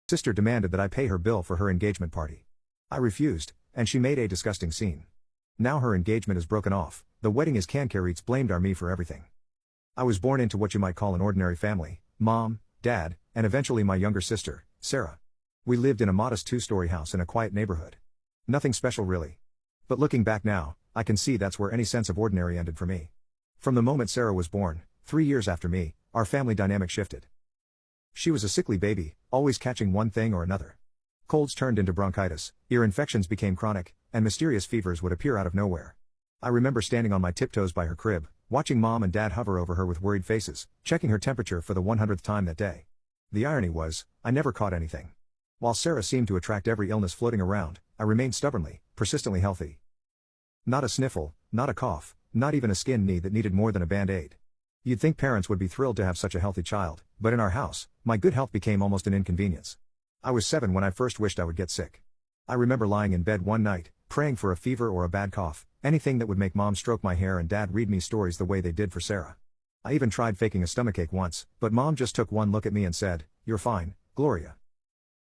Sister demanded that I pay her bill for her engagement party. I refused, and she made a disgusting scene. Now her engagement is broken off, the wedding is Cancarits blamed on me for everything. I was born into what you might call an ordinary family, mom, dad, and eventually my younger sister, Sarah. We lived in a modest two-story house in a quiet neighborhood. Nothing special really. But looking back now, I can see that's where any sense of ordinary ended for me. From the moment Sarah was born, 3 years after me, our family dynamic shifted. She was a sickly baby, always catching one thing or another. Colds turned into bronchitis, ear infections became chronic, and mysterious fevers would appear out of nowhere. I remember standing on my tiptoes by her crib, watching mom and dad hover over her with worried faces, checking her temperature for the 100th time that day. The irony was, I never caught anything. While Sarah seemed to attract every illness floating around, I remained stubbornly, persistently healthy. Not a sniffle, not a cough, not even a skin knee that needed more than a band-aid. You'd think parents would be thrilled to have such a healthy child, but in our house, my good health became almost an inconvenience. I was 7 when I first wished I would get sick. I remember lying in bed one night, praying for a fever or a bad cough, anything that would make mom stroke my hair and dad read me stories the way they did for Sarah. I even tried faking a stomachache once, but mom just took one look at me and said, "You're fine, Gloria.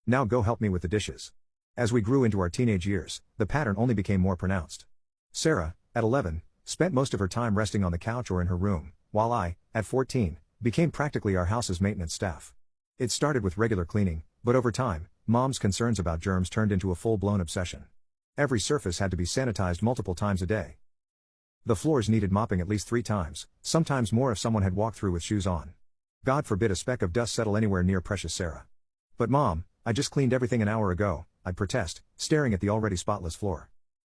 Now go help me with the dishes." As we grew into our teenage years, the pattern only became more pronounced. Sarah, at 11, spent most of her time resting on the couch or in her room, while I, at 14, became practically our house's maintenance staff. It started with regular cleaning, but over time, mom's concerns about germs turned into a full-blown obsession. Every surface had to be sanitized multiple times a day. The floors needed mopping at least 3 times, sometimes more if someone had walked through with shoes on. God forbid a speck of dust settle anywhere near precious Sarah. "But mom, I just cleaned everything an hour ago," I'd protest, staring at the already spotless floor.